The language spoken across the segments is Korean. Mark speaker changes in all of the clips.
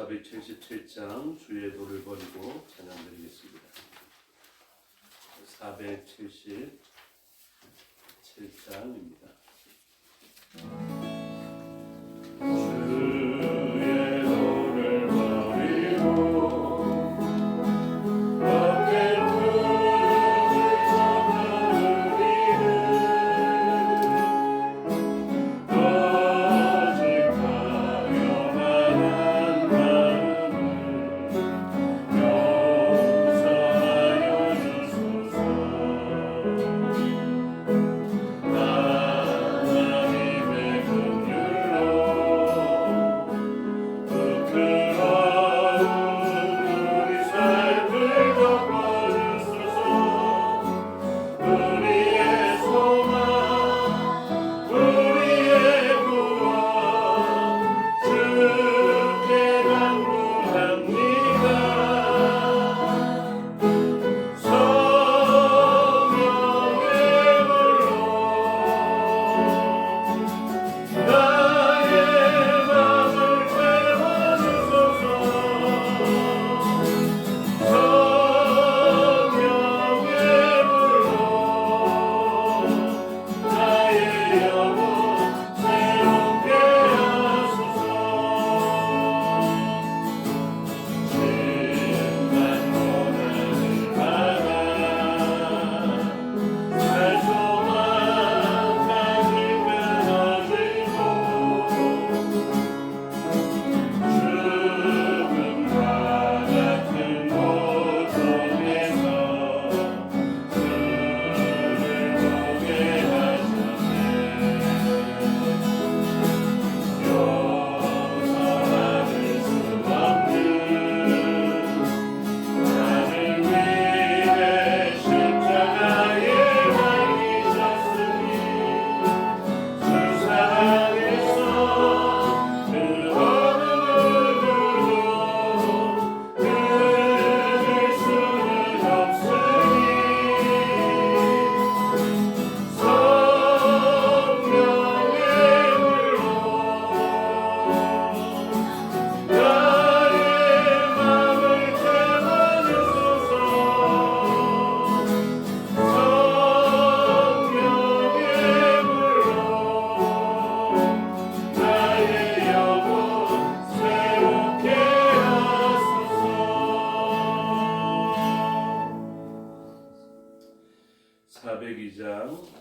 Speaker 1: 477장 주의 도를 버리고 찬양드리겠습니다. 477장입니다.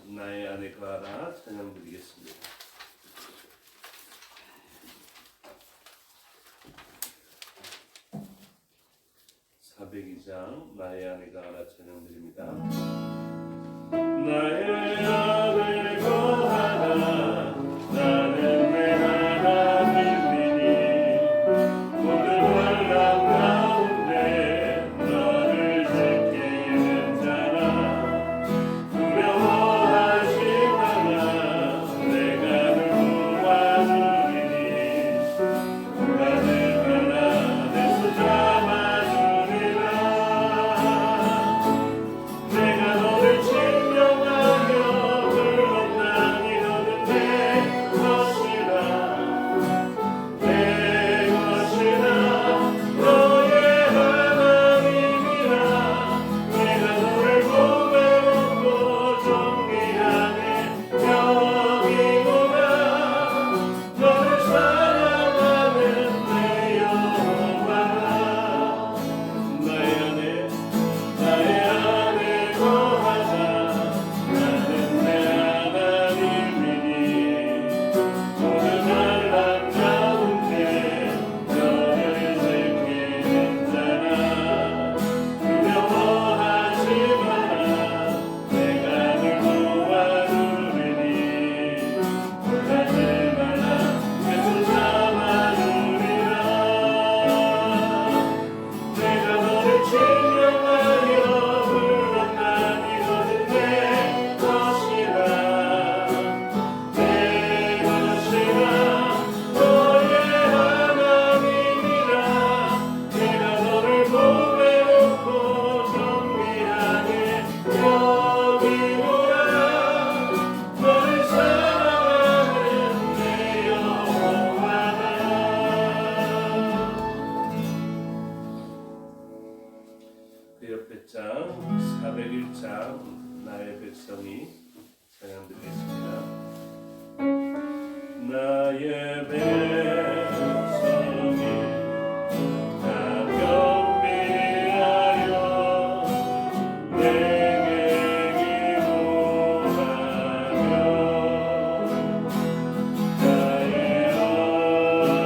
Speaker 1: 나의 안에 거하라 찬양드리겠습니다. 나의 안에 거하라 찬양드립니다. 나의 안에 거하라 나는 내 하나님이니 모든 환난 가운데 너를 지키는 자라 두려워하지 마라 내가 늘 도와주리니 나는 하나님에서 잡아주리라 내가 너를 증명하여 나의 백성이 다 경배하여 내게 기도하며 나의 얼굴을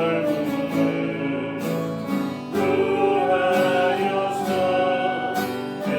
Speaker 1: 구하여서 그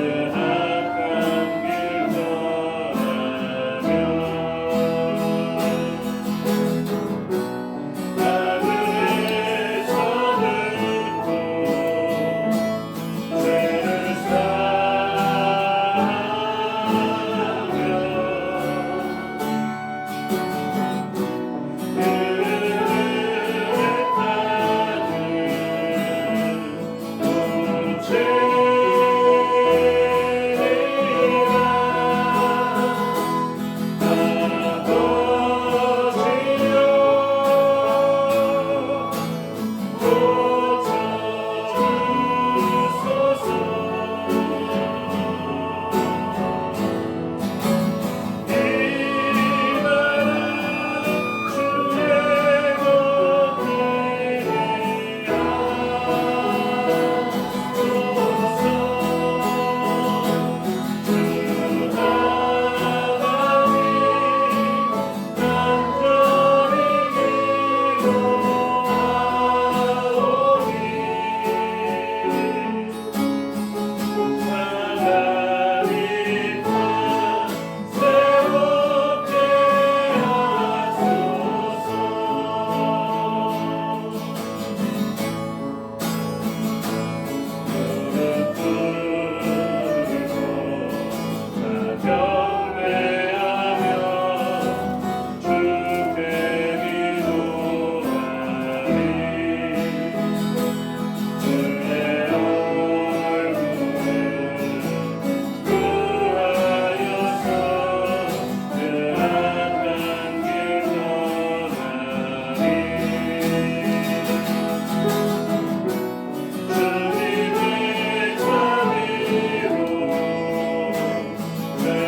Speaker 1: 악한 길 떠나며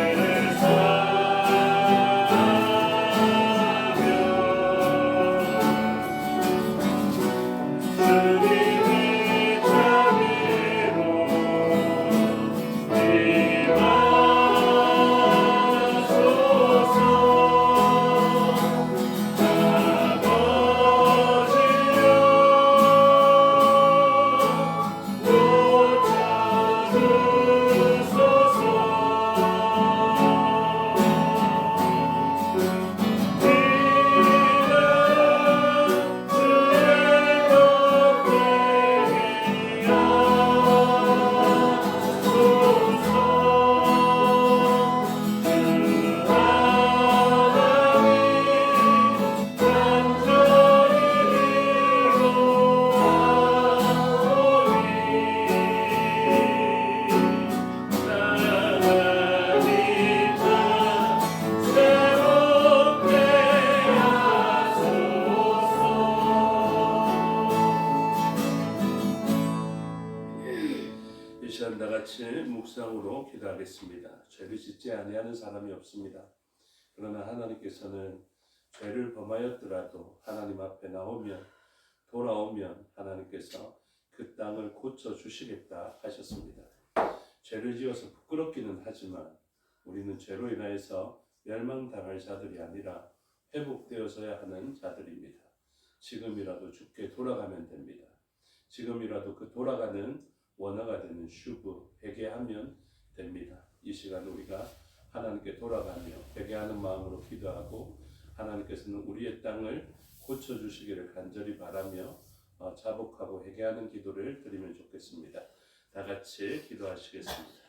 Speaker 1: 하늘에서 듣고 죄를 같이 묵상으로 기도하겠습니다. 죄를 짓지 아니하는 사람이 없습니다. 그러나 하나님께서는 죄를 범하였더라도 하나님 앞에 돌아오면 하나님께서 그 땅을 고쳐 주시겠다 하셨습니다. 죄를 지어서 부끄럽기는 하지만 우리는 죄로 인하여서 멸망당할 자들이 아니라 회복되어서야 하는 자들입니다. 지금이라도 주께 돌아가면 됩니다. 지금이라도 그 돌아가는 원화가 되는 슈브 회개하면 됩니다. 이 시간 우리가 하나님께 돌아가며 회개하는 마음으로 기도하고 하나님께서는 우리의 땅을 고쳐주시기를 간절히 바라며 자복하고 회개하는 기도를 드리면 좋겠습니다. 다 같이 기도하시겠습니다.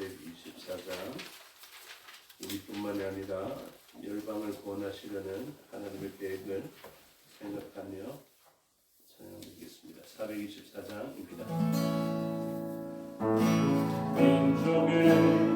Speaker 1: 424장 우리뿐만이 아니라 열방을 구원하시려는 하나님의 계획을 생각하며 찬양드리겠습니다. 424장입니다. 민족의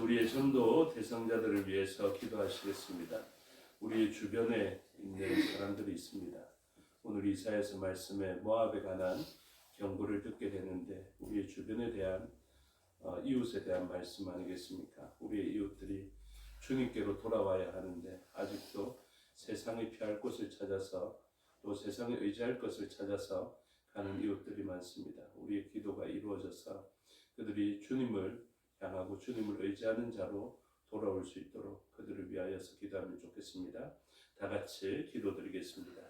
Speaker 1: 우리의 전도 대상자들을 위해서 기도하시겠습니다. 우리 주변에 있는 사람들이 있습니다. 오늘 이사야서 말씀에 모압에 관한 경고를 듣게 되는데 우리의 주변에 대한 이웃에 대한 말씀 아니겠습니까? 우리의 이웃들이 주님께로 돌아와야 하는데 아직도 세상에 피할 곳을 찾아서 또 세상에 의지할 것을 찾아서 가는 이웃들이 많습니다. 우리의 기도가 이루어져서 그들이 주님을 향하고 주님을 의지하는 자로 돌아올 수 있도록 그들을 위하여서 기도하면 좋겠습니다. 다 같이 기도드리겠습니다.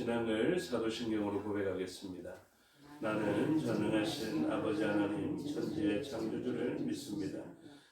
Speaker 1: 신앙을 사도신경으로 고백하겠습니다. 나는 전능하신 아버지 하나님 천지의 창조주를 믿습니다.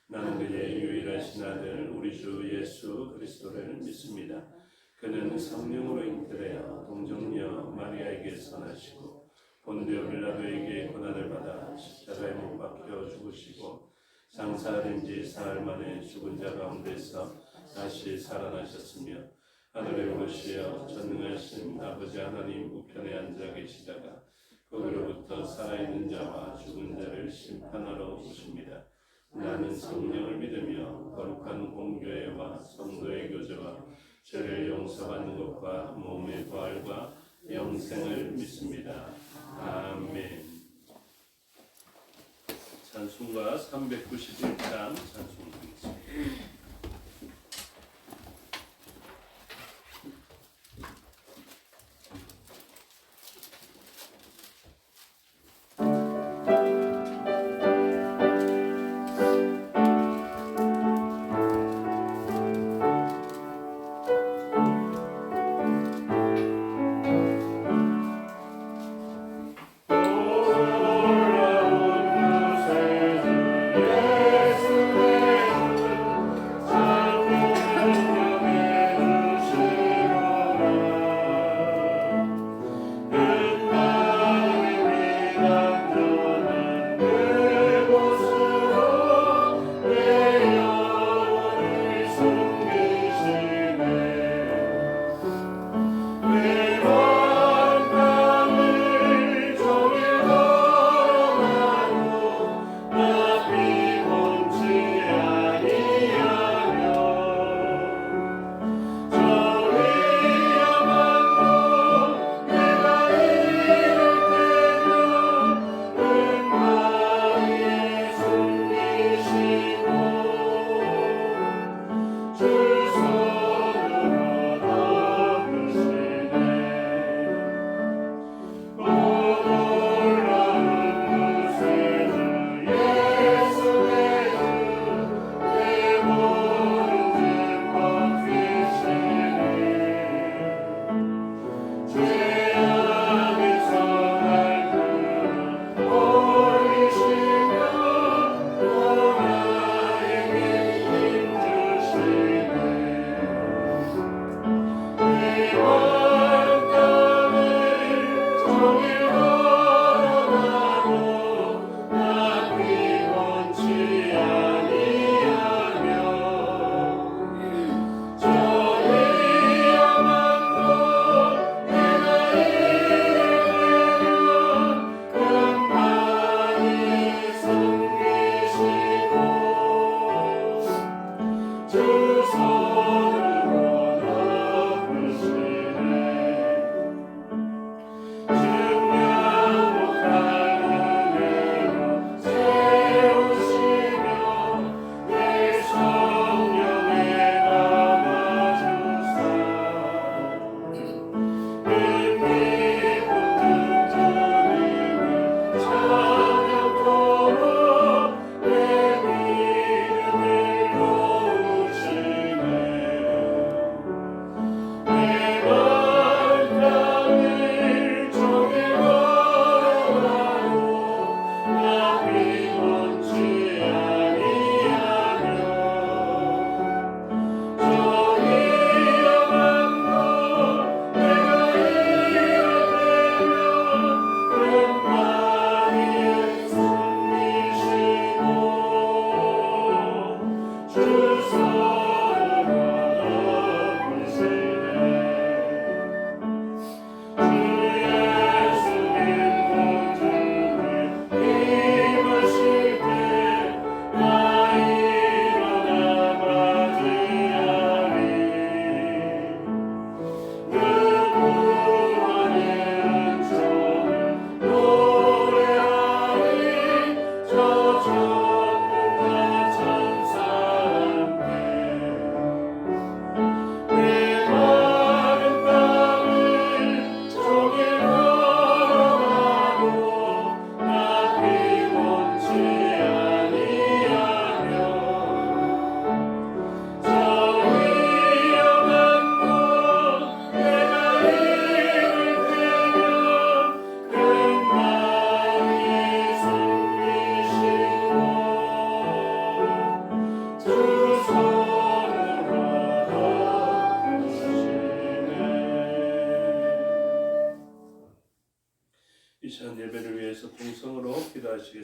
Speaker 1: 나는 그의 유일하신 아들 우리 주 예수 그리스도를 믿습니다. 그는 성령으로 잉태되어 동정녀 마리아에게서 나시고 본디오 빌라도에게 고난을 받아 십자가에 못 박혀 죽으시고 장사된 지 사흘 만에 죽은 자 가운데서 다시 살아나셨으며 하늘에 오르시어 전능하신 아버지 하나님 우편에 앉아 계시다가 거기로부터 살아있는 자와 죽은 자를 심판하러 오십니다. 나는 성령을 믿으며 거룩한 공교회와 성도의 교제와 죄를 용서받는 것과 몸의 부활과 영생을 믿습니다. 아멘. 찬송가 391장 찬송드리겠습니다.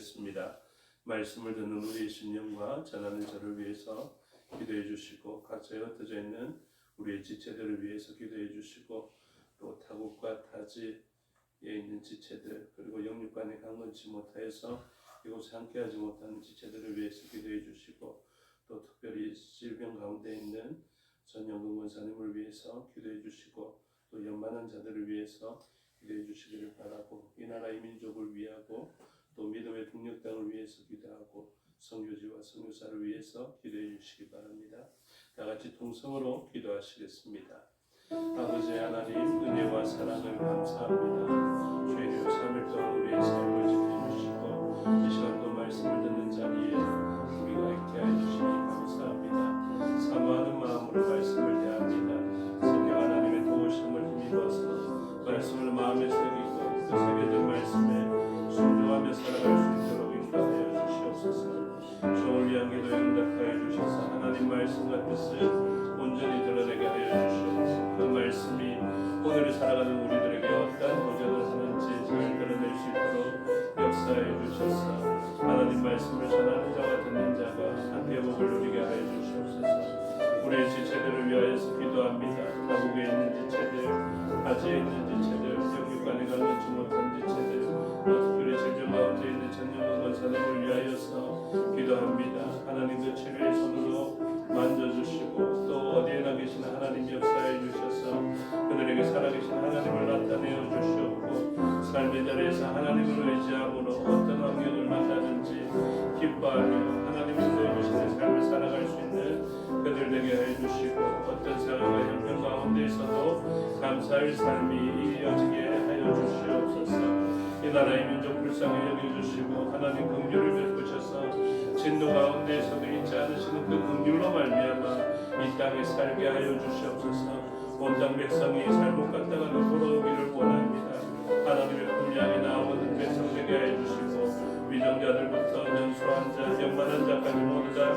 Speaker 1: 기도하시겠습니다. 말씀을 듣는 우리 심령과 전하는 저를 위해서 기도해 주시고 각자에 흩어져 있는 우리의 지체들을 위해서 기도해 주시고 또 타국과 타지에 있는 지체들 그리고 영육간에 강건치 못하여서 이곳에 함께하지 못하는 지체들을 위해서 기도해 주시고 또 특별히 질병 가운데 있는 전영근 원사님을 위해서 기도해 주시고 또 연만한 자들을 위해서 기도해 주시기를 바라고 이 나라의 민족을 위하고 또 믿음의 동력당을 위해서 기도하고 선교지와 선교사를 위해서 기도해 주시기 바랍니다. 다 같이 통성으로 기도하시겠습니다. 아버지 하나님 은혜와 사랑을 감사합니다. 주의 삶을 통한 우리의 삶을 지켜주시고 이 시간도 말씀을 듣는 자리에 우리가 있게 해주시니 감사합니다. 사모하는 마음으로 말씀을 대합니다. 성령 하나님의 도우심을 힘입어서 말씀을 마음에 새기고 그 새겨진 말씀에 순종하며 살아갈 수 있도록 인도하여 주시옵소서. 주를 위한 기도에 응답하여 주셔서 하나님 말씀과 뜻을 온전히 드러내게 하여 주시옵소서. 그 말씀이 오늘 살아가는 우리들에게 어떠한 도전을 하는지 잘 드러낼 수 있도록 역사해 주셔서 하나님 말씀을 전하는 자와 듣는 자가 함께 복을 누리게 하여 주시옵소서. 우리의 지체들을 위하여서 기도합니다. 타국에 있는 지체들, 타지에 있는 지체들, 영육간에 가는지 못한 지체들, 특별히 질병 가운데 있는 전영근 권사님을 위하여서 기도합니다. 하나님 그 치료의 손으로 만져주시고 또 어디에나 계신 하나님 역사해 주셔서 그들에게 살아계신 하나님을 나타내어 주시옵고 삶의 자리에서 하나님을 의지함으로 어떤 환경을 만나든지 기뻐하며 하나님을 인도해 주시는 삶을 살아갈 수 있는 그들 되게 해주시고 어떤 상황과 형편 가운데에서도 감사할 삶이 이어지게 하여 주시옵소서. 이 나라의 민족 불쌍히 여겨주시고 하나님 긍휼을 베푸셔서 진노 가운데에서도 잊지 않으시는 그 긍휼로 말미암아 이 땅에 살게 하여 주시옵소서. 온 땅 백성이 잘못 갔다가 돌아오기를 원합니다. 하나님의 품양에 나오는 백성 되게 해주시고 위정자들부터 연수한 자, 연만한 자까지 모두 다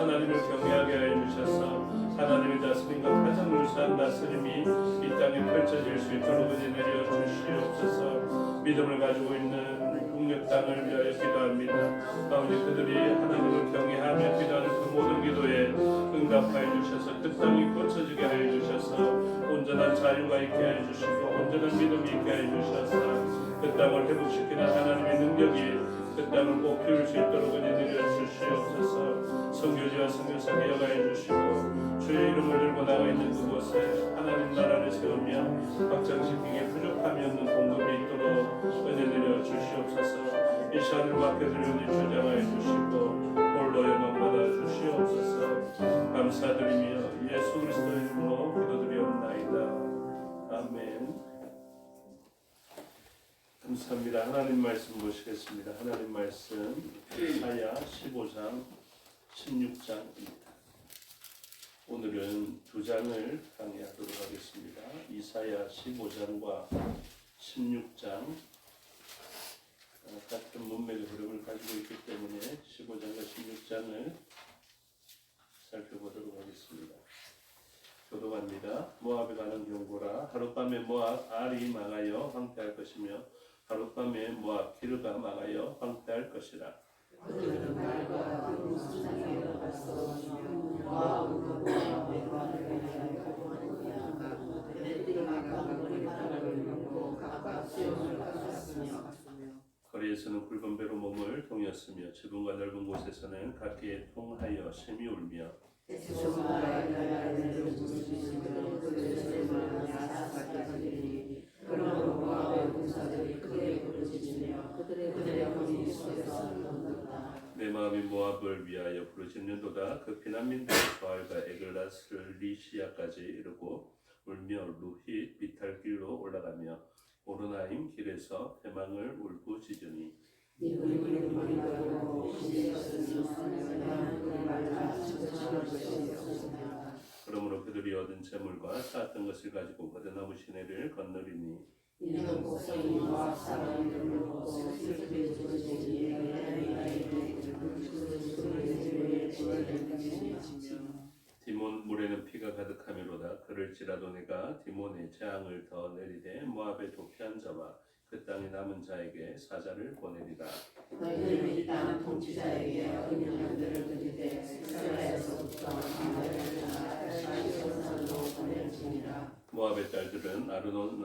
Speaker 1: 하나님을 경외하게 하여 주셔서 하나님의 다스림과 가장 유사한 다스림이 이 땅에 펼쳐질 수 있도록 은혜 내려 주시옵소서. 믿음을 가지고 있는 북녘 땅을 위하여 기도합니다. 아버지 그들이 하나님을 경외하며 기도하는 그 모든 기도에 응답하여 주셔서 그 땅이 고쳐지게 하여 주셔서 온전한 자유가 있게 하여 주시고 온전한 믿음이 있게 하여 주셔서 그 땅을 회복시키는 하나님의 능력이 그 땅을 꼭 키울 수 있도록 은혜 내려 주시옵소서. 선교지와 선교사 되어가여 주시고 주의 이름을 들고 나가 있는 그곳에 하나님 나라를 세우며 확장시키기에 부족함이 없는 공급이 있도록 은혜 내려 주시옵소서. 이 시간을 맡겨드리오니 주장하여 주시고 홀로 영광 받아 주시옵소서. 감사드리며 예수 그리스도의 이름으로 기도드리옵나이다. 아멘. 감사합니다. 하나님 말씀 보시겠습니다. 하나님 말씀 이사야 15장 16장입니다. 오늘은 두 장을 강의하도록 하겠습니다. 이사야 15장과 16장 같은 문맥의 흐름을 가지고 있기 때문에 15장과 16장을 살펴보도록 하겠습니다. 교독합니다. 모압에 가는 경고라. 하룻밤에 모압 알이 망하여 황폐할 것이며 하룻밤에 모압 기르가 망하여 황폐할 것이라.
Speaker 2: 그들은 말과 무슨 상에로 갔어. 모압은 모압의 왕을 가고 그들이 각각 머리카락을 묶고 각각 수염을 깎았으며
Speaker 1: 거리에서는 굵은 배로 몸을 동였으며 지붕과 넓은 곳에서는 각기에 통하여 심히 울며
Speaker 2: 에스조마의 나라를 부르시는 그들의 말을 야사하게 그러므로 모압의 군사들이 크게 부르짖으며 그들의 검이 속에서 돋는다.
Speaker 1: 내 마음이 모압을 위하여 부르짖는도다. 그 피난민들의 부활과 에글라스 리시아까지 이르고 울며 루힛 비탈길로 올라가며 오르나임 길에서 대망을 울부짖으니
Speaker 2: 이분이 버리고
Speaker 1: 그러므로 그들이 얻은 재물과 쌓았던 것을 가지고 거대나무 시내를 건너리니
Speaker 2: 이는 곡성이 모압 사람들을 보고 슬프게 부르짖으니
Speaker 1: 디몬 물에는 피가 가득하미로다. 그럴지라도 내가 디몬의 재앙을 더 내리되 모압의 도피한 자와 그 땅에 남은 자에게 사자를 보내리라.
Speaker 2: 너희는 이 땅 통치자에게 은연들을 드리되 이스라엘에서부터 강대를 떠나 다시선산으로 보낼지니라.
Speaker 1: 모압의 딸들은 아르논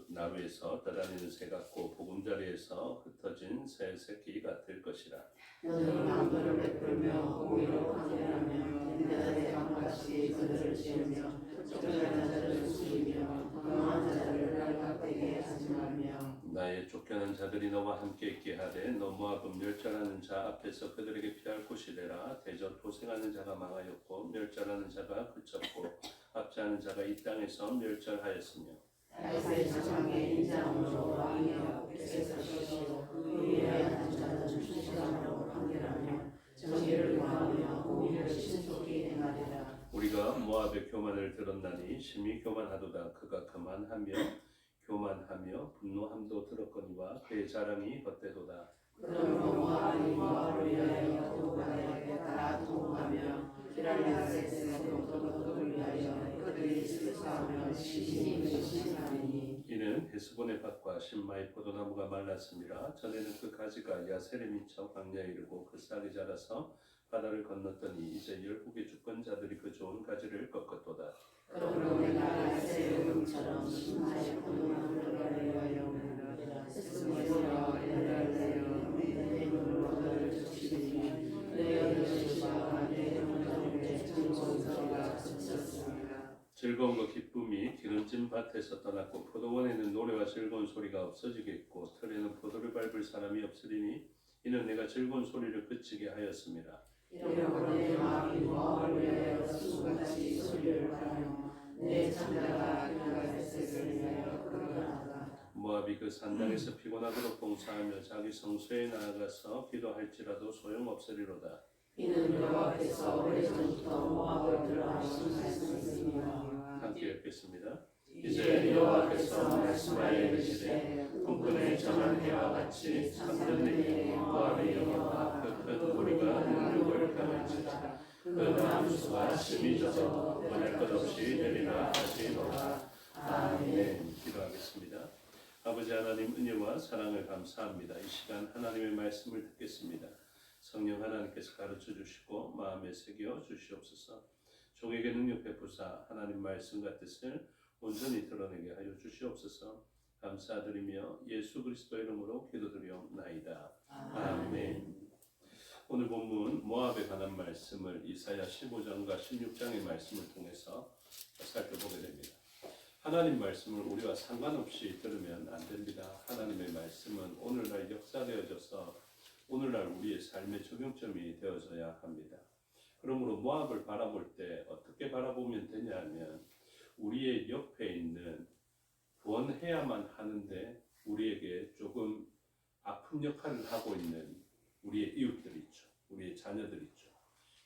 Speaker 1: 나루에서 떠다니는 새 같고 보금자리에서 흩어진 새 새끼 같을 것이라.
Speaker 2: 너는 강도를 베풀며 공의로 강렬하며 인자의 강같이 그들을 지으며 쫓겨난 자들을 숙이며 강한 자들을 날카롭게 하지 말며
Speaker 1: 나의 쫓겨난 자들이 너와 함께 있게 하되 너 모압은 멸절하는 자 앞에서 그들에게 피할 곳이 되라. 대저 도생하는 자가 망하였고 멸절하는 자가 그쳤고 합자하는 자가 이 땅에서 멸절하였으며
Speaker 2: 다윗의 자장의 인자함으로 왕이여 께서 시시오 의뢰하는 자는 충실함으로 판결하며 정의를 구하며 공의를 신속히 행하리라.
Speaker 1: 우리가 모압의 교만을 들었나니 심히 교만하도다. 그가 교만하며 분노함도 들었거니와 그의 자랑이 헛되도다.
Speaker 2: 그러므로 모압이 모압을 위하여 도구하여 도구하며 기랄레셋에서 도구를 위하여 그들이 슬퍼하며 시신이 시신하리니.
Speaker 1: 이는 헤스본의 밭과 신마의 포도나무가 말랐음이라. 전에는 그 가지가 야셀에 미쳐 광야에 이르고 그 싹이 자라서 바다를 건넜더니 이제 열국의 주권자들이 그 좋은 가지를 꺾었도다.
Speaker 2: 그러므로 내가 야셀의 음처럼 신마의 포도나무를 위하여 오르라. 스스로여 내려내려 내 눈으로 너를 쫓으리니 내 여자와 내 형제들의 즐거운 소리가 그쳤습니다.
Speaker 1: 즐거움과 기쁨이 기름진 밭에서 떠났고 포도원에는 노래와 즐거운 소리가 없어지겠고 틀에는 포도를 밟을 사람이 없으리니 이는 내가 즐거운 소리를 그치게 하였습니다.
Speaker 2: 이러므로 내 마음이 모압을 위하여 수같이 소리를 하며 내 창자가 기랄레셋을 위하여 끌어나가.
Speaker 1: 모압이 그 산당에서 피곤하도록 봉사하며 자기 성소에 나아가서 기도할지라도 소용없으리로다.
Speaker 2: 이는 여호와께서 오래전부터 모압을 들어하신 말씀이니라.
Speaker 1: 함께 읽겠습니다.
Speaker 2: 이제 여호와께서 말씀하여 이르시되 꿈꾼의 정한 해와 같이 3년 내에 모압의 영화와 그 큰 무리가 능력을 강할지라. 그 나무수가 심히 져서 보낼 것 없이 내리라 하시노라. 아멘.
Speaker 1: 기도하겠습니다. 아버지 하나님 은혜와 사랑을 감사합니다. 이 시간 하나님의 말씀을 듣겠습니다. 성령 하나님께서 가르쳐 주시고 마음에 새겨 주시옵소서. 종에게 능력 베푸사 하나님 말씀과 뜻을 온전히 드러내게 하여 주시옵소서. 감사드리며 예수 그리스도 이름으로 기도드리옵나이다. 아멘. 오늘 본문 모압에 관한 말씀을 이사야 15장과 16장의 말씀을 통해서 살펴보게 됩니다. 하나님 말씀을 우리와 상관없이 들으면 안 됩니다. 하나님의 말씀은 오늘날 역사되어져서 오늘날 우리의 삶의 적용점이 되어져야 합니다. 그러므로 모압을 바라볼 때 어떻게 바라보면 되냐 하면 우리의 옆에 있는 구원해야만 하는데 우리에게 조금 아픈 역할을 하고 있는 우리의 이웃들이 있죠. 우리의 자녀들이 있죠.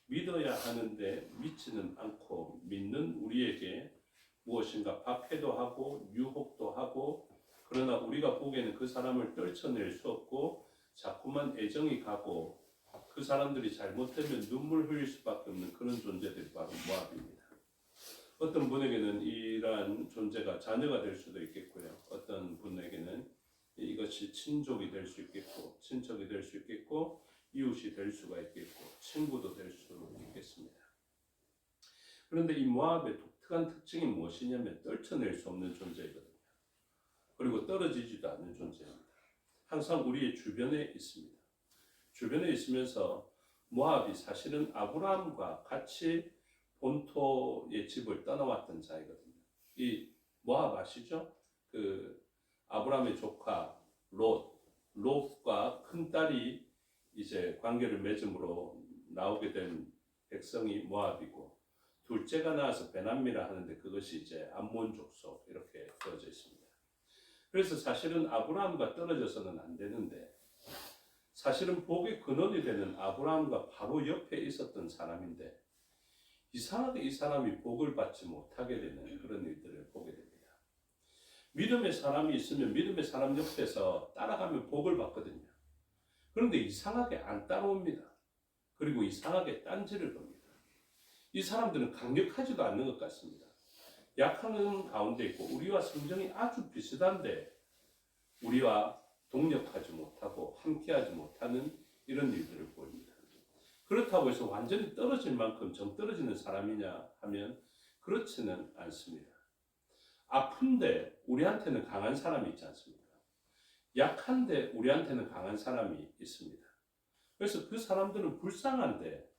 Speaker 1: 믿어야 하는데 믿지는 않고 믿는 우리에게 무엇인가 박해도 하고 유혹도 하고 그러나 우리가 보기에는 그 사람을 떨쳐낼 수 없고 자꾸만 애정이 가고 그 사람들이 잘못되면 눈물 흘릴 수밖에 없는 그런 존재들이 바로 모압입니다. 어떤 분에게는 이러한 존재가 자녀가 될 수도 있겠고요. 어떤 분에게는 이것이 친족이 될 수 있겠고 친척이 될 수 있겠고 이웃이 될 수가 있겠고 친구도 될 수 있겠습니다. 그런데 이 모압의 독특한 특징이 무엇이냐면 떨쳐낼 수 없는 존재이거든요. 그리고 떨어지지도 않는 존재입니다. 항상 우리의 주변에 있습니다. 주변에 있으면서 모압이 사실은 아브라함과 같이 본토의 집을 떠나왔던 자이거든요. 이 모압 아시죠? 그 아브라함의 조카 롯과 큰 딸이 이제 관계를 맺음으로 나오게 된 백성이 모압이고 둘째가 나와서 베남미라 하는데 그것이 이제 암몬 족속 이렇게 되어져 있습니다. 그래서 사실은 아브라함과 떨어져서는 안 되는데 사실은 복의 근원이 되는 아브라함과 바로 옆에 있었던 사람인데 이상하게 이 사람이 복을 받지 못하게 되는 그런 일들을 보게 됩니다. 믿음의 사람이 있으면 믿음의 사람 옆에서 따라가면 복을 받거든요. 그런데 이상하게 안 따라옵니다. 그리고 이상하게 딴지를 겁니다. 이 사람들은 강력하지도 않는 것 같습니다. 약한 가운데 있고 우리와 성정이 아주 비슷한데 우리와 동력하지 못하고 함께하지 못하는 이런 일들을 보입니다. 그렇다고 해서 완전히 떨어질 만큼 정 떨어지는 사람이냐 하면 그렇지는 않습니다. 아픈데 우리한테는 강한 사람이 있지 않습니까? 약한데 우리한테는 강한 사람이 있습니다. 그래서 그 사람들은 불쌍한데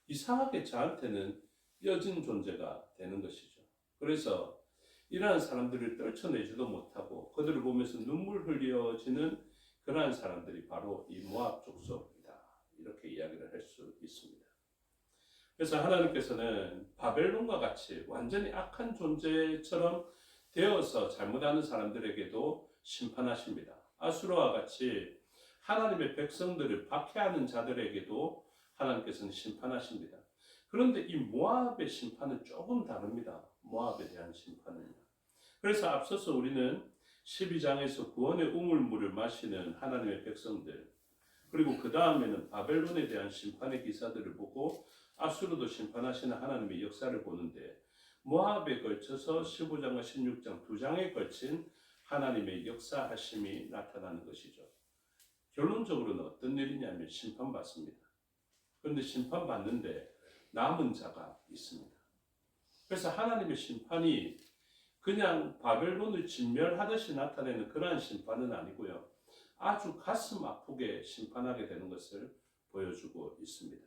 Speaker 1: 이상하게 저한테는 뼈진 존재가 되는 것이죠. 그래서 이러한 사람들을 떨쳐내지도 못하고 그들을 보면서 눈물 흘려지는 그러한 사람들이 바로 이 모압 족속이다. 이렇게 이야기를 할 수 있습니다. 그래서 하나님께서는 바벨론과 같이 완전히 악한 존재처럼 되어서 잘못하는 사람들에게도 심판하십니다. 아수르와 같이 하나님의 백성들을 박해하는 자들에게도 하나님께서는 심판하십니다. 그런데 이 모압의 심판은 조금 다릅니다. 모압에 대한 심판은요. 그래서 앞서서 우리는 12장에서 구원의 우물물을 마시는 하나님의 백성들, 그리고 그 다음에는 바벨론에 대한 심판의 기사들을 보고 아수르도 심판하시는 하나님의 역사를 보는데, 모압에 걸쳐서 15장과 16장 두 장에 걸친 하나님의 역사하심이 나타나는 것이죠. 결론적으로는 어떤 일이냐면 심판받습니다. 그런데 심판받는데 남은 자가 있습니다. 그래서 하나님의 심판이 그냥 바벨론을 진멸하듯이 나타내는 그러한 심판은 아니고요. 아주 가슴 아프게 심판하게 되는 것을 보여주고 있습니다.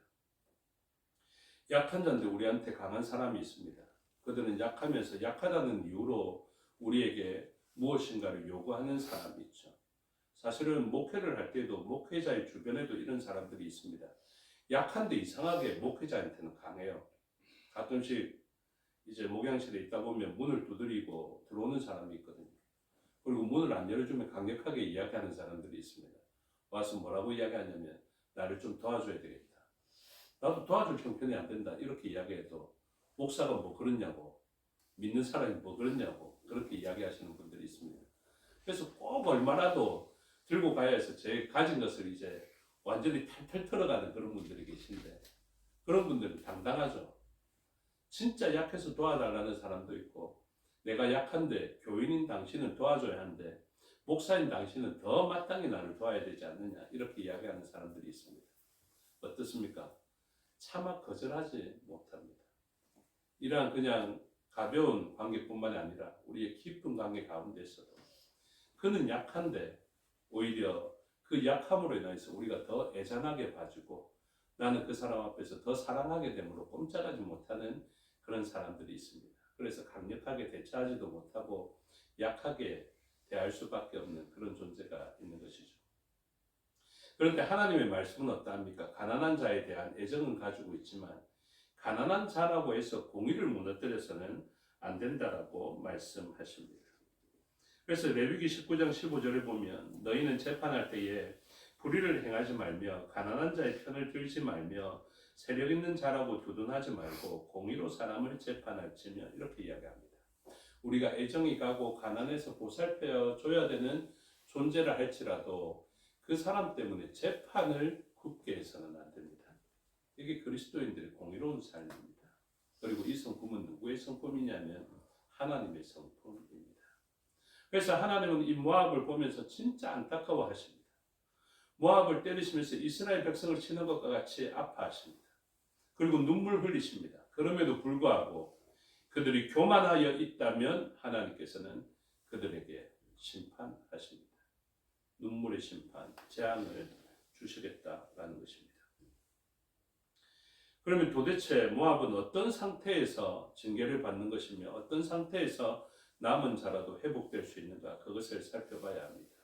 Speaker 1: 약한 자인데 우리한테 강한 사람이 있습니다. 그들은 약하면서 약하다는 이유로 우리에게 무엇인가를 요구하는 사람이 있죠. 사실은 목회를 할 때도 목회자의 주변에도 이런 사람들이 있습니다. 약한데 이상하게 목회자한테는 강해요. 가끔씩 이제 목양실에 있다 보면 문을 두드리고 들어오는 사람이 있거든요. 그리고 문을 안 열어주면 강력하게 이야기하는 사람들이 있습니다. 와서 뭐라고 이야기하냐면 나를 좀 도와줘야 되겠다. 나도 도와줄 형편이 안 된다. 이렇게 이야기해도 목사가 뭐 그러냐고, 믿는 사람이 뭐 그러냐고 그렇게 이야기하시는 분들이 있습니다. 그래서 꼭 얼마라도 들고 가야 해서 제 가진 것을 이제 완전히 탈탈 털어가는 그런 분들이 계신데, 그런 분들은 당당하죠. 진짜 약해서 도와달라는 사람도 있고, 내가 약한데 교인인 당신은 도와줘야 하는데 목사인 당신은 더 마땅히 나를 도와야 되지 않느냐, 이렇게 이야기하는 사람들이 있습니다. 어떻습니까? 차마 거절하지 못합니다. 이러한 그냥 가벼운 관계뿐만이 아니라 우리의 깊은 관계 가운데서도 그는 약한데 오히려 그 약함으로 인해서 우리가 더 애잔하게 봐주고 나는 그 사람 앞에서 더 사랑하게 되므로 꼼짝하지 못하는 그런 사람들이 있습니다. 그래서 강력하게 대처하지도 못하고 약하게 대할 수밖에 없는 그런 존재가 있는 것이죠. 그런데 하나님의 말씀은 어떠합니까? 가난한 자에 대한 애정은 가지고 있지만 가난한 자라고 해서 공의를 무너뜨려서는 안 된다라고 말씀하십니다. 그래서 레위기 19장 15절에 보면 너희는 재판할 때에 불의를 행하지 말며 가난한 자의 편을 들지 말며 세력 있는 자라고 두둔하지 말고 공의로 사람을 재판할지며 이렇게 이야기합니다. 우리가 애정이 가고 가난해서 보살펴 줘야 되는 존재라 할지라도 그 사람 때문에 재판을 굽게 해서는 안 됩니다. 이게 그리스도인들의 공의로운 삶입니다. 그리고 이 성품은 누구의 성품이냐면 하나님의 성품입니다. 그래서 하나님은 이 모압을 보면서 진짜 안타까워하십니다. 모압을 때리시면서 이스라엘 백성을 치는 것과 같이 아파하십니다. 그리고 눈물 흘리십니다. 그럼에도 불구하고 그들이 교만하여 있다면 하나님께서는 그들에게 심판하십니다. 눈물의 심판, 재앙을 주시겠다라는 것입니다. 그러면 도대체 모압은 어떤 상태에서 징계를 받는 것이며 어떤 상태에서 남은 자라도 회복될 수 있는가, 그것을 살펴봐야 합니다.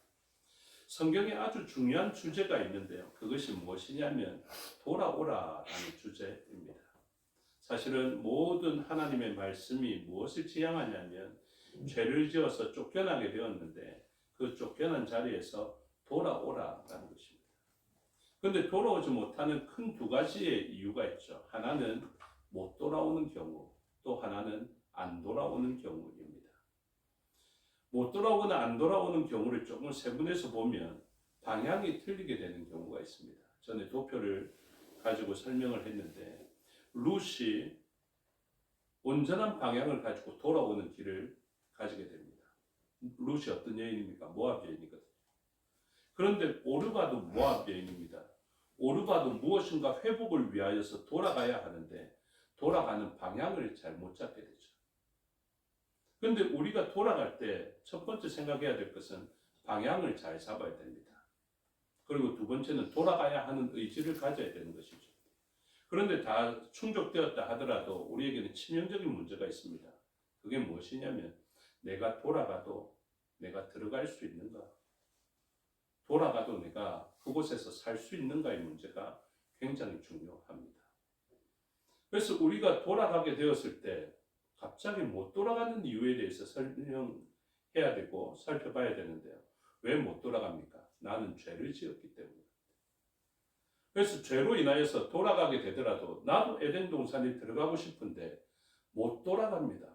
Speaker 1: 성경에 아주 중요한 주제가 있는데요. 그것이 무엇이냐면 돌아오라라는 주제입니다. 사실은 모든 하나님의 말씀이 무엇을 지향하냐면 죄를 지어서 쫓겨나게 되었는데 그 쫓겨난 자리에서 돌아오라라는 것입니다. 그런데 돌아오지 못하는 큰 두 가지의 이유가 있죠. 하나는 못 돌아오는 경우, 또 하나는 안 돌아오는 경우입니다. 못 돌아오거나 안 돌아오는 경우를 조금 세분해서 보면 방향이 틀리게 되는 경우가 있습니다. 전에 도표를 가지고 설명을 했는데 룻이 온전한 방향을 가지고 돌아오는 길을 가지게 됩니다. 룻이 어떤 여인입니까? 모압 여인이거든요. 그런데 오르바도 모압 여인입니다. 오르바도 무엇인가 회복을 위하여서 돌아가야 하는데 돌아가는 방향을 잘 못 잡게 되죠. 그런데 우리가 돌아갈 때 첫 번째 생각해야 될 것은 방향을 잘 잡아야 됩니다. 그리고 두 번째는 돌아가야 하는 의지를 가져야 되는 것이죠. 그런데 다 충족되었다 하더라도 우리에게는 치명적인 문제가 있습니다. 그게 무엇이냐면 내가 돌아가도 내가 들어갈 수 있는가? 돌아가도 내가 그곳에서 살 수 있는가의 문제가 굉장히 중요합니다. 그래서 우리가 돌아가게 되었을 때 갑자기 못 돌아가는 이유에 대해서 설명해야 되고 살펴봐야 되는데요. 왜 못 돌아갑니까? 나는 죄를 지었기 때문에. 그래서 죄로 인하여서 돌아가게 되더라도 나도 에덴 동산에 들어가고 싶은데 못 돌아갑니다.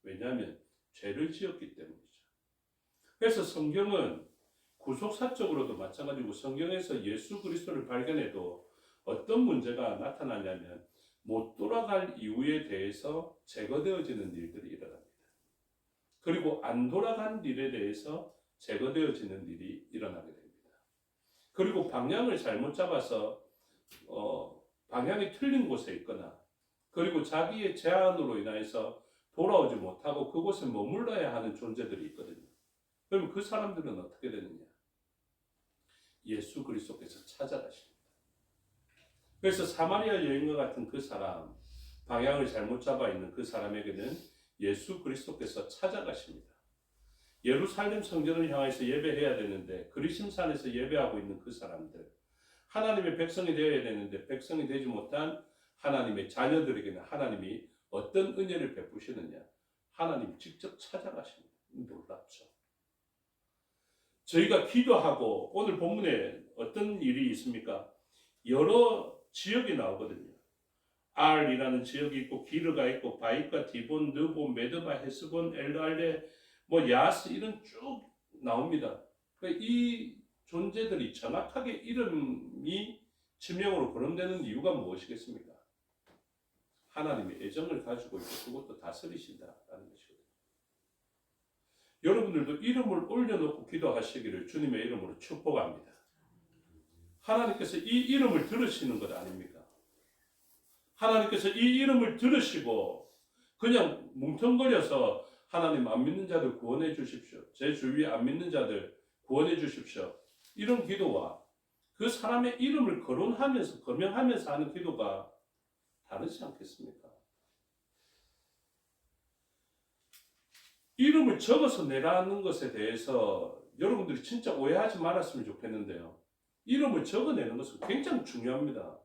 Speaker 1: 왜냐하면 죄를 지었기 때문이죠. 그래서 성경은 구속사적으로도 마찬가지고 성경에서 예수 그리스도를 발견해도 어떤 문제가 나타나냐면 못 돌아갈 이유에 대해서 제거되어지는 일들이 일어납니다. 그리고 안 돌아간 일에 대해서 제거되어지는 일이 일어나게 됩니다. 그리고 방향을 잘못 잡아서 방향이 틀린 곳에 있거나 그리고 자기의 제한으로 인해서 돌아오지 못하고 그곳에 머물러야 하는 존재들이 있거든요. 그럼 그 사람들은 어떻게 되느냐? 예수 그리스도께서 찾아가십니다. 그래서 사마리아 여인과 같은 그 사람, 방향을 잘못 잡아 있는 그 사람에게는 예수 그리스도께서 찾아가십니다. 예루살렘 성전을 향해서 예배해야 되는데 그리심산에서 예배하고 있는 그 사람들, 하나님의 백성이 되어야 되는데 백성이 되지 못한 하나님의 자녀들에게는 하나님이 어떤 은혜를 베푸시느냐? 하나님 직접 찾아가십니다. 놀랍죠. 저희가 기도하고 오늘 본문에 어떤 일이 있습니까? 여러 지역이 나오거든요. 알이라는 지역이 있고 기르가 있고 바이카, 디본, 느보, 메드바, 헤스본, 엘랄레, 야스 이런 쭉 나옵니다. 그러니까 이 존재들이 정확하게 이름이 지명으로 거론되는 이유가 무엇이겠습니까? 하나님의 애정을 가지고 있고 그것도 다스리신다라는 것이거든요. 여러분들도 이름을 올려놓고 기도하시기를 주님의 이름으로 축복합니다. 하나님께서 이 이름을 들으시는 것 아닙니까? 하나님께서 이 이름을 들으시고 그냥 뭉텅거려서 하나님 안 믿는 자들 구원해 주십시오. 제 주위에 안 믿는 자들 구원해 주십시오. 이런 기도와 그 사람의 이름을 거론하면서 거명하면서 하는 기도가 다르지 않겠습니까? 이름을 적어서 내라는 것에 대해서 여러분들이 진짜 오해하지 말았으면 좋겠는데요. 이름을 적어내는 것은 굉장히 중요합니다.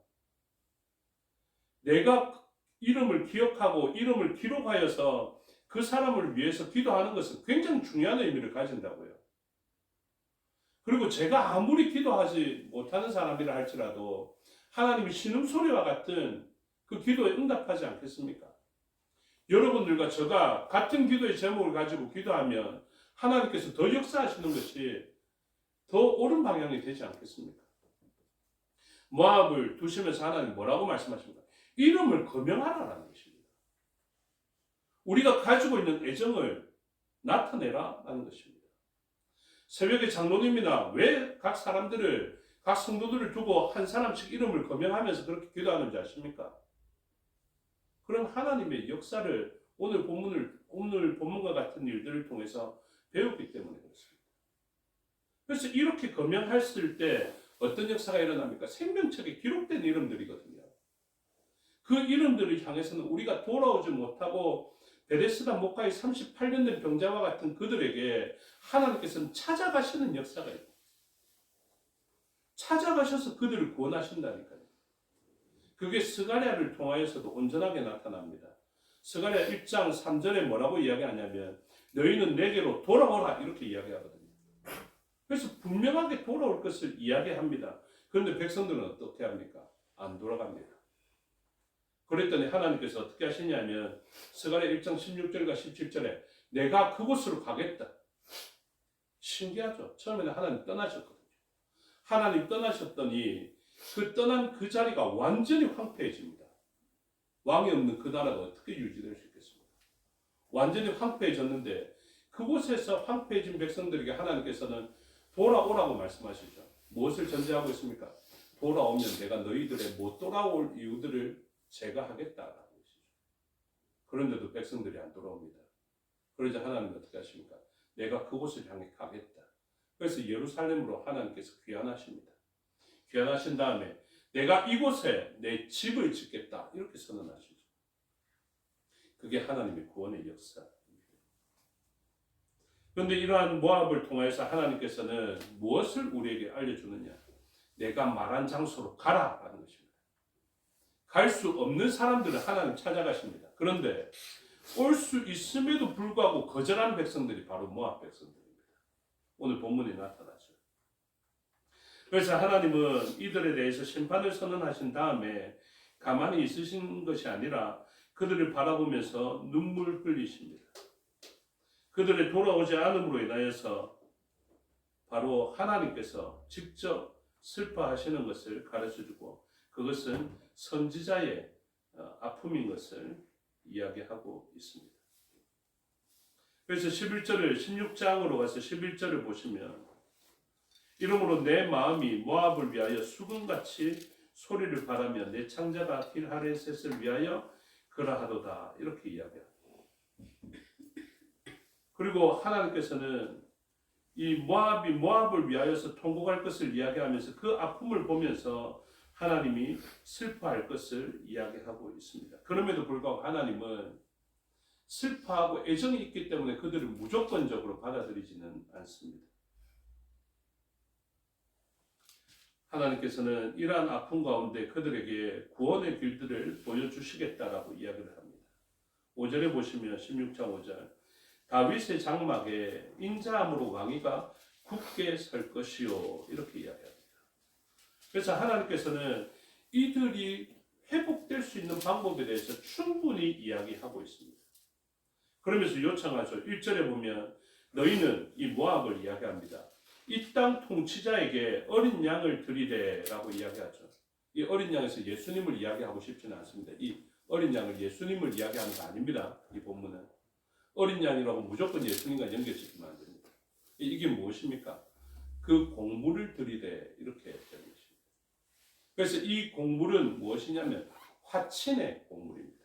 Speaker 1: 내가 이름을 기억하고 이름을 기록하여서 그 사람을 위해서 기도하는 것은 굉장히 중요한 의미를 가진다고요. 그리고 제가 아무리 기도하지 못하는 사람이라 할지라도 하나님이 신음소리와 같은 그 기도에 응답하지 않겠습니까? 여러분들과 저가 같은 기도의 제목을 가지고 기도하면 하나님께서 더 역사하시는 것이 더 옳은 방향이 되지 않겠습니까? 모압을 두시면서 하나님 뭐라고 말씀하십니까? 이름을 거명하라라는 것입니다. 우리가 가지고 있는 애정을 나타내라라는 것입니다. 새벽에 장로님이나 왜 각 사람들을 각 성도들을 두고 한 사람씩 이름을 거명하면서 그렇게 기도하는지 아십니까? 그런 하나님의 역사를 오늘 본문과 같은 일들을 통해서 배웠기 때문에 그렇습니다. 그래서 이렇게 거명했을 때 어떤 역사가 일어납니까? 생명책에 기록된 이름들이거든요. 그 이름들을 향해서는 우리가 돌아오지 못하고 베데스다 목가에 38년 된 병자와 같은 그들에게 하나님께서는 찾아가시는 역사가 있고 찾아가셔서 그들을 구원하신다니까요. 그게 스가랴를 통하여서도 온전하게 나타납니다. 스가랴 1장 3절에 뭐라고 이야기하냐면 너희는 내게로 돌아오라 이렇게 이야기하거든요. 그래서 분명하게 돌아올 것을 이야기합니다. 그런데 백성들은 어떻게 합니까? 안 돌아갑니다. 그랬더니 하나님께서 어떻게 하시냐면 스가랴 1장 16절과 17절에 내가 그곳으로 가겠다. 신기하죠? 처음에는 하나님 떠나셨거든요. 하나님 떠나셨더니 그 떠난 그 자리가 완전히 황폐해집니다. 왕이 없는 그 나라가 어떻게 유지될 수 있겠습니까? 완전히 황폐해졌는데 그곳에서 황폐해진 백성들에게 하나님께서는 돌아오라고 말씀하시죠. 무엇을 전제하고 있습니까? 돌아오면 내가 너희들의 못 돌아올 이유들을 제가 하겠다라고 하시죠. 그런데도 백성들이 안 돌아옵니다. 그러자 하나님은 어떻게 하십니까? 내가 그곳을 향해 가겠다. 그래서 예루살렘으로 하나님께서 귀환하십니다. 귀환하신 다음에 내가 이곳에 내 집을 짓겠다 이렇게 선언하시죠. 그게 하나님의 구원의 역사입니다. 그런데 이러한 모압을 통해서 하나님께서는 무엇을 우리에게 알려주느냐? 내가 말한 장소로 가라라는 것입니다. 갈 수 없는 사람들은 하나님 찾아가십니다. 그런데 올 수 있음에도 불구하고 거절한 백성들이 바로 모압 백성들입니다. 오늘 본문에 나타나죠. 그래서 하나님은 이들에 대해서 심판을 선언하신 다음에 가만히 있으신 것이 아니라 그들을 바라보면서 눈물 흘리십니다. 그들의 돌아오지 않음으로 인하여서 바로 하나님께서 직접 슬퍼하시는 것을 가르쳐주고 그것은 선지자의 아픔인 것을 이야기하고 있습니다. 그래서 16장으로 가서 11절을 보시면 이러므로 내 마음이 모압을 위하여 수금같이 소리를 바라며 내 창자가 길하레셋을 위하여 그러하도다 이렇게 이야기합니다. 그리고 하나님께서는 이 모압을 위하여서 통곡할 것을 이야기하면서 그 아픔을 보면서 하나님이 슬퍼할 것을 이야기하고 있습니다. 그럼에도 불구하고 하나님은 슬퍼하고 애정이 있기 때문에 그들을 무조건적으로 받아들이지는 않습니다. 하나님께서는 이러한 아픔 가운데 그들에게 구원의 길들을 보여주시겠다라고 이야기를 합니다. 5절에 보시면 16장 5절 다윗의 장막에 인자함으로 왕위가 굳게 설 것이요 이렇게 이야기합니다. 그래서 하나님께서는 이들이 회복될 수 있는 방법에 대해서 충분히 이야기하고 있습니다. 그러면서 요청하죠. 1절에 보면 너희는 이 모압을 이야기합니다. 이 땅 통치자에게 어린 양을 드리래라고 이야기하죠. 이 어린 양에서 예수님을 이야기하고 싶지는 않습니다. 이 어린 양을 예수님을 이야기하는 거 아닙니다. 이 본문은 어린 양이라고 무조건 예수님과 연결시키면 안 됩니다. 이게 무엇입니까? 그 곡물을 드리래 이렇게 되는 것입니다. 그래서 이 곡물은 무엇이냐면 화친의 곡물입니다.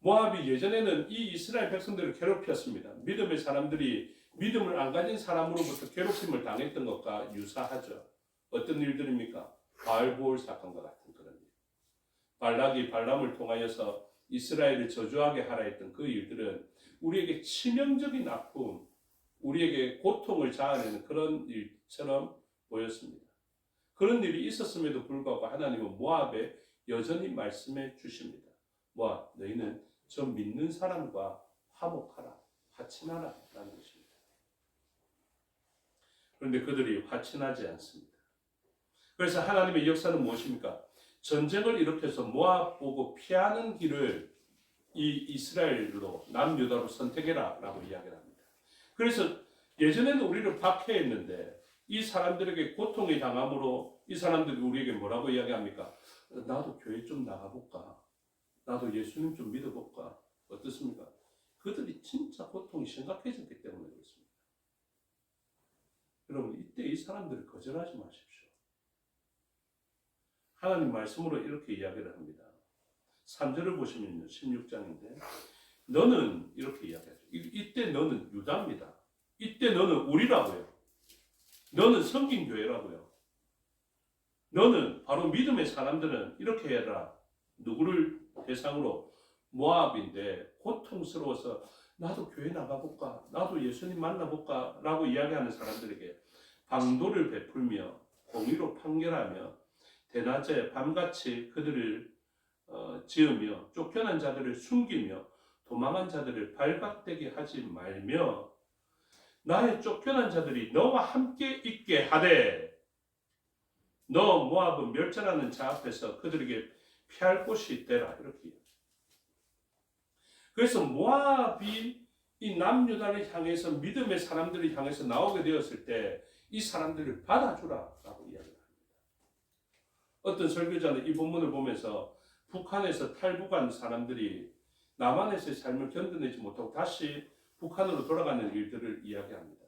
Speaker 1: 모압이 예전에는 이 이스라엘 백성들을 괴롭혔습니다. 믿음의 사람들이 믿음을 안 가진 사람으로부터 괴롭힘을 당했던 것과 유사하죠. 어떤 일들입니까? 바알보올 사건과 같은 그런 일. 발락이 발람을 통하여서 이스라엘을 저주하게 하라 했던 그 일들은 우리에게 치명적인 아픔, 우리에게 고통을 자아내는 그런 일처럼 보였습니다. 그런 일이 있었음에도 불구하고 하나님은 모압에 여전히 말씀해 주십니다. 모압, 너희는 저 믿는 사람과 화목하라, 화친하라 라는 것입니다. 그런데 그들이 화친하지 않습니다. 그래서 하나님의 역사는 무엇입니까? 전쟁을 일으켜서 모압 보고 피하는 길을 이 이스라엘로 남유다로 선택해라 라고 이야기를 합니다. 그래서 예전에는 우리를 박해했는데 이 사람들에게 고통이 당함으로 이 사람들이 우리에게 뭐라고 이야기합니까? 나도 교회 좀 나가볼까? 나도 예수님 좀 믿어볼까? 어떻습니까? 그들이 진짜 고통이 심각해졌기 때문에 그렇습니다. 여러분 이때 이 사람들을 거절하지 마십시오. 하나님 말씀으로 이렇게 이야기를 합니다. 3절을 보시면요. 16장인데 너는 이렇게 이야기하죠. 이때 너는 유다입니다. 이때 너는 우리라고요. 너는 성김교회라고요. 너는 바로 믿음의 사람들은 이렇게 해라. 누구를 대상으로 모압인데 고통스러워서 나도 교회 나가볼까? 나도 예수님 만나볼까? 라고 이야기하는 사람들에게 방도를 베풀며 공의로 판결하며 대낮에 밤같이 그들을 지으며 쫓겨난 자들을 숨기며 도망한 자들을 발각되게 하지 말며 나의 쫓겨난 자들이 너와 함께 있게 하되 너 모압은 멸절하는 자 앞에서 그들에게 피할 곳이 되라 이렇게. 그래서 모압이 이 남유다를 향해서 믿음의 사람들을 향해서 나오게 되었을 때 이 사람들을 받아주라라고 이야기합니다. 어떤 설교자는 이 본문을 보면서 북한에서 탈북한 사람들이 남한에서의 삶을 견뎌내지 못하고 다시 북한으로 돌아가는 일들을 이야기합니다.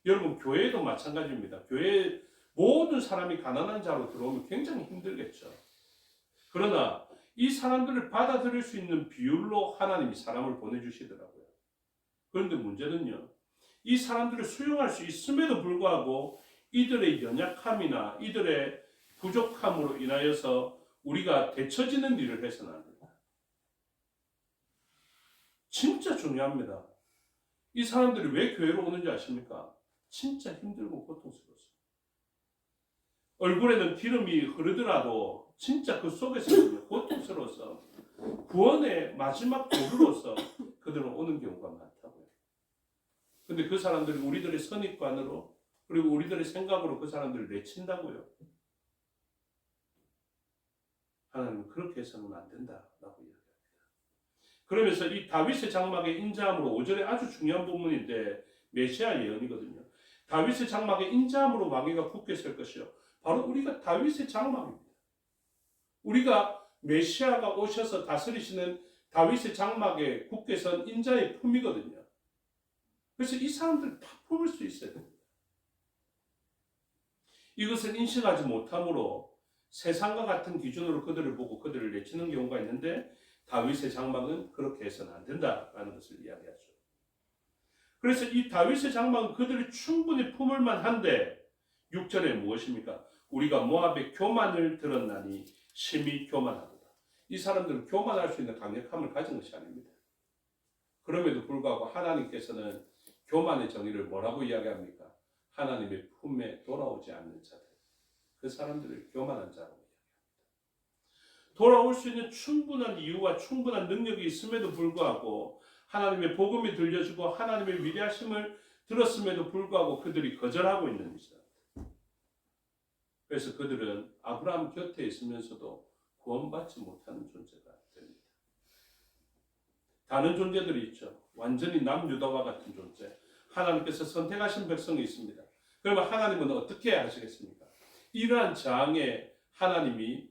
Speaker 1: 여러분 교회도 마찬가지입니다. 교회에 모든 사람이 가난한 자로 들어오면 굉장히 힘들겠죠. 그러나 이 사람들을 받아들일 수 있는 비율로 하나님이 사람을 보내주시더라고요. 그런데 문제는요, 이 사람들을 수용할 수 있음에도 불구하고 이들의 연약함이나 이들의 부족함으로 인하여서 우리가 되처지는 일을 해서는 안 됩니다. 진짜 중요합니다. 이 사람들이 왜 교회로 오는지 아십니까? 진짜 힘들고 고통스러웠어요. 얼굴에는 기름이 흐르더라도 진짜 그 속에서는 고통스러워서 구원의 마지막 도구로서 그들은 오는 경우가 많다고요. 근데 그 사람들이 우리들의 선입관으로 그리고 우리들의 생각으로 그 사람들을 내친다고요. 하나님은 그렇게 해서는 안 된다라고 이야기합니다. 그러면서 이 다윗의 장막의 인자함으로 5절에 아주 중요한 부분인데 메시아 예언이거든요. 다윗의 장막의 인자함으로 왕위가 굳게 설 것이요. 바로 우리가 다윗의 장막입니다. 우리가 메시아가 오셔서 다스리시는 다윗의 장막에 굳게 선 인자의 품이거든요. 그래서 이 사람들 다 품을 수 있어야 됩니다. 이것을 인식하지 못함으로 세상과 같은 기준으로 그들을 보고 그들을 내치는 경우가 있는데 다윗의 장막은 그렇게 해서는 안 된다라는 것을 이야기하죠. 그래서 이 다윗의 장막은 그들이 충분히 품을 만한데 6절에 무엇입니까? 우리가 모압의 교만을 들었나니 심히 교만하도다. 이 사람들은 교만할 수 있는 강력함을 가진 것이 아닙니다. 그럼에도 불구하고 하나님께서는 교만의 정의를 뭐라고 이야기합니까? 하나님의 품에 돌아오지 않는 자들. 그 사람들을 교만한 자라고 이야기합니다. 돌아올 수 있는 충분한 이유와 충분한 능력이 있음에도 불구하고 하나님의 복음이 들려지고 하나님의 위대하심을 들었음에도 불구하고 그들이 거절하고 있는 것이다. 그래서 그들은 아브라함 곁에 있으면서도 구원받지 못하는 존재가 됩니다. 다른 존재들이 있죠. 완전히 남유다와 같은 존재. 하나님께서 선택하신 백성이 있습니다. 그러면 하나님은 어떻게 하시겠습니까? 이러한 장에 하나님이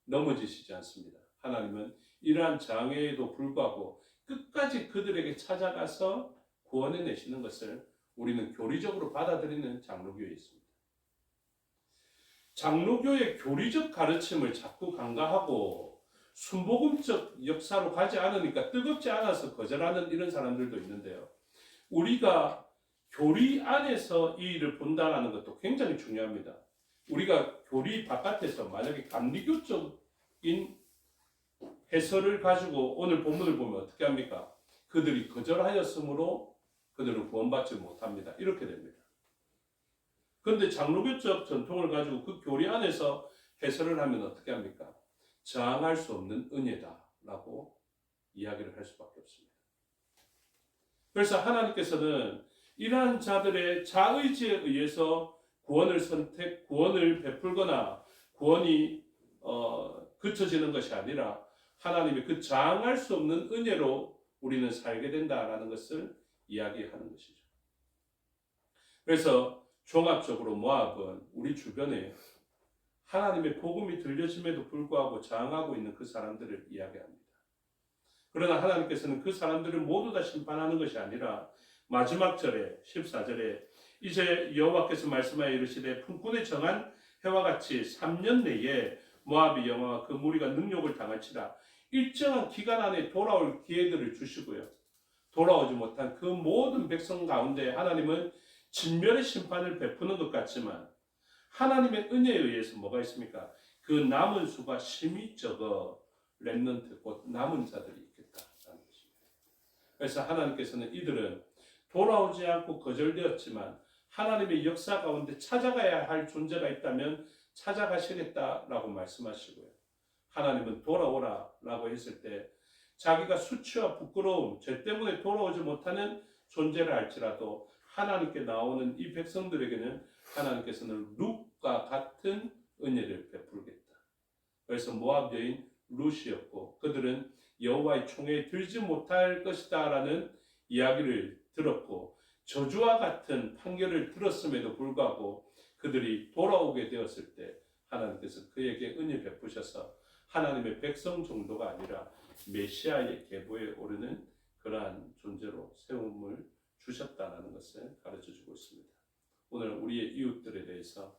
Speaker 1: 넘어지시지 않습니다. 하나님은 이러한 장애에도 불구하고 끝까지 그들에게 찾아가서 구원해내시는 것을 우리는 교리적으로 받아들이는 장로교에 있습니다. 장로교의 교리적 가르침을 자꾸 간과하고 순복음적 역사로 가지 않으니까 뜨겁지 않아서 거절하는 이런 사람들도 있는데요. 우리가 교리 안에서 이 일을 본다는 것도 굉장히 중요합니다. 우리가 교리 바깥에서 만약에 감리교적인 해설을 가지고 오늘 본문을 보면 어떻게 합니까? 그들이 거절하였으므로 그들은 구원받지 못합니다. 이렇게 됩니다. 그런데 장로교적 전통을 가지고 그 교리 안에서 해설을 하면 어떻게 합니까? 저항할 수 없는 은혜다라고 이야기를 할 수밖에 없습니다. 그래서 하나님께서는 이러한 자들의 자의지에 의해서 구원을 베풀거나 구원이 그쳐지는 것이 아니라 하나님의 그 저항할 수 없는 은혜로 우리는 살게 된다라는 것을 이야기하는 것이죠. 그래서 종합적으로 모압은 우리 주변에 하나님의 복음이 들려짐에도 불구하고 저항하고 있는 그 사람들을 이야기합니다. 그러나 하나님께서는 그 사람들을 모두 다 심판하는 것이 아니라 마지막 절에 14절에 이제 여호와께서 말씀하여 이르시되 품꾼에 정한 해와 같이 3년 내에 모압의 영화와 그 무리가 능욕을 당할지라. 일정한 기간 안에 돌아올 기회들을 주시고요. 돌아오지 못한 그 모든 백성 가운데 하나님은 진멸의 심판을 베푸는 것 같지만 하나님의 은혜에 의해서 뭐가 있습니까? 그 남은 수가 심히 적어 렘넌트 곧 남은 자들이 있겠다라는 것입니다. 그래서 하나님께서는 이들은 돌아오지 않고 거절되었지만 하나님의 역사 가운데 찾아가야 할 존재가 있다면 찾아가시겠다라고 말씀하시고요. 하나님은 돌아오라 라고 했을 때 자기가 수치와 부끄러움, 죄 때문에 돌아오지 못하는 존재를 알지라도 하나님께 나오는 이 백성들에게는 하나님께서는 룻과 같은 은혜를 베풀겠다. 그래서 모압 여인 룻이었고 그들은 여호와의 총에 들지 못할 것이다 라는 이야기를 들었고 저주와 같은 판결을 들었음에도 불구하고 그들이 돌아오게 되었을 때 하나님께서 그에게 은혜 베푸셔서 하나님의 백성 정도가 아니라 메시아의 계보에 오르는 그러한 존재로 세움을 주셨다는 것을 가르쳐주고 있습니다. 오늘 우리의 이웃들에 대해서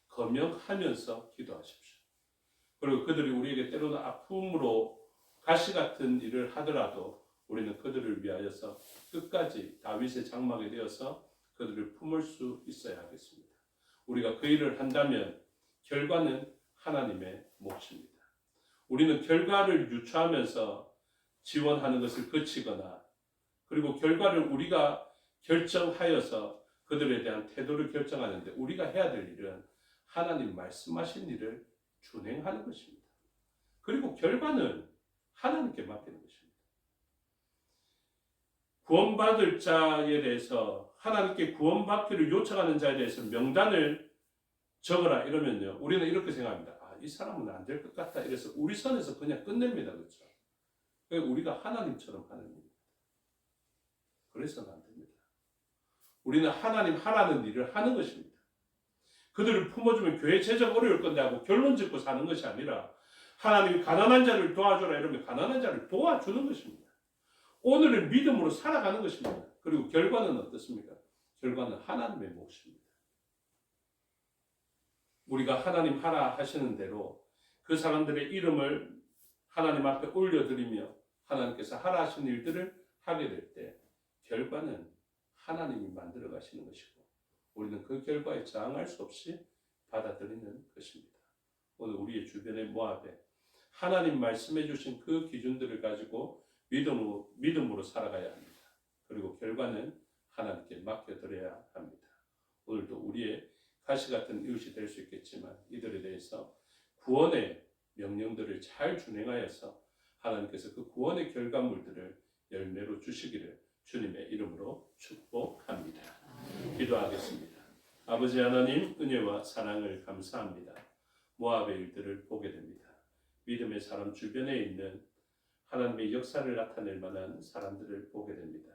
Speaker 1: 거명하면서 기도하십시오. 그리고 그들이 우리에게 때로는 아픔으로 가시 같은 일을 하더라도 우리는 그들을 위하여서 끝까지 다윗의 장막이 되어서 그들을 품을 수 있어야 하겠습니다. 우리가 그 일을 한다면 결과는 하나님의 몫입니다. 우리는 결과를 유추하면서 지원하는 것을 그치거나 그리고 결과를 우리가 결정하여서 그들에 대한 태도를 결정하는데 우리가 해야 될 일은 하나님 말씀하신 일을 준행하는 것입니다. 그리고 결과는 하나님께 맡기는 것입니다. 구원받을 자에 대해서 하나님께 구원받기를 요청하는 자에 대해서 명단을 적어라 이러면요. 우리는 이렇게 생각합니다. 이 사람은 안 될 것 같다. 이래서 우리 선에서 그냥 끝냅니다. 그렇죠? 우리가 하나님처럼 하는 일입니다. 그래서는 안 됩니다. 우리는 하나님 하라는 일을 하는 것입니다. 그들을 품어주면 교회 재정 어려울 건데 하고 결론 짓고 사는 것이 아니라 하나님이 가난한 자를 도와줘라 이러면 가난한 자를 도와주는 것입니다. 오늘은 믿음으로 살아가는 것입니다. 그리고 결과는 어떻습니까? 결과는 하나님의 몫입니다. 우리가 하나님 하라 하시는 대로 그 사람들의 이름을 하나님 앞에 올려드리며 하나님께서 하라 하시는 일들을 하게 될 때 결과는 하나님이 만들어 가시는 것이고 우리는 그 결과에 저항할 수 없이 받아들이는 것입니다. 오늘 우리의 주변의 모압에 하나님 말씀해 주신 그 기준들을 가지고 믿음으로 살아가야 합니다. 그리고 결과는 하나님께 맡겨드려야 합니다. 오늘도 우리의 가시 같은 이웃이 될 수 있겠지만 이들에 대해서 구원의 명령들을 잘 준행하여서 하나님께서 그 구원의 결과물들을 열매로 주시기를 주님의 이름으로 축복합니다. 기도하겠습니다. 아버지 하나님 은혜와 사랑을 감사합니다. 모압의 일들을 보게 됩니다. 믿음의 사람 주변에 있는 하나님의 역사를 나타낼 만한 사람들을 보게 됩니다.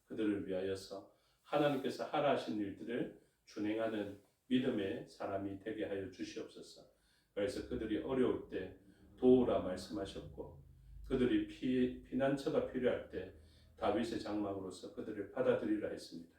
Speaker 1: 그들을 위하여서 하나님께서 하라 하신 일들을 준행하는 믿음의 사람이 되게 하여 주시옵소서. 그래서 그들이 어려울 때 도우라 말씀하셨고 그들이 피난처가 필요할 때 다윗의 장막으로서 그들을 받아들이라 했습니다.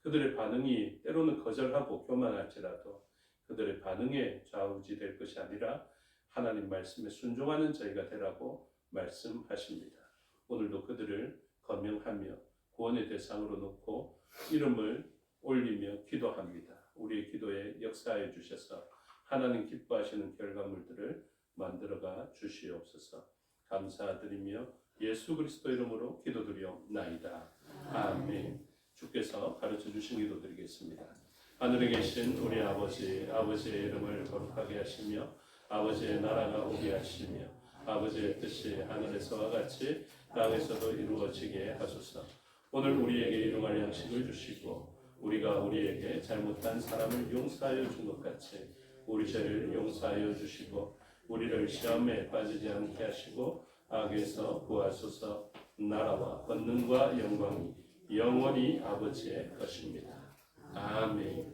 Speaker 1: 그들의 반응이 때로는 거절하고 교만할지라도 그들의 반응에 좌우지될 것이 아니라 하나님 말씀에 순종하는 저희가 되라고 말씀하십니다. 오늘도 그들을 거명하며 구원의 대상으로 놓고 이름을 올리며 기도합니다. 우리의 기도에 역사해 주셔서 하나님 기뻐하시는 결과물들을 만들어가 주시옵소서. 감사드리며 예수 그리스도 이름으로 기도드리옵나이다. 아멘. 주께서 가르쳐 주신 기도 드리겠습니다. 하늘에 계신 우리 아버지, 아버지의 이름을 거룩하게 하시며 아버지의 나라가 오게 하시며 아버지의 뜻이 하늘에서와 같이 땅에서도 이루어지게 하소서. 오늘 우리에게 일용할 양식을 주시고 우리가 우리에게 잘못한 사람을 용서하여 준 것 같이 우리 죄를 용서하여 주시고 우리를 시험에 빠지지 않게 하시고 악에서 구하소서. 나라와 권능과 영광이 영원히 아버지의 것입니다. 아멘.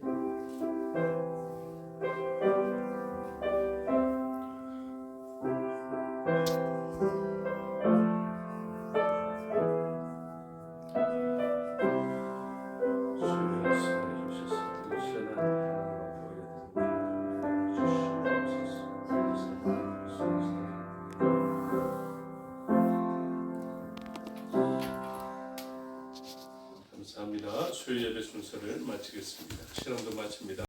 Speaker 1: 감사합니다. 수요 예배 순서를 마치겠습니다. 실험도 마칩니다.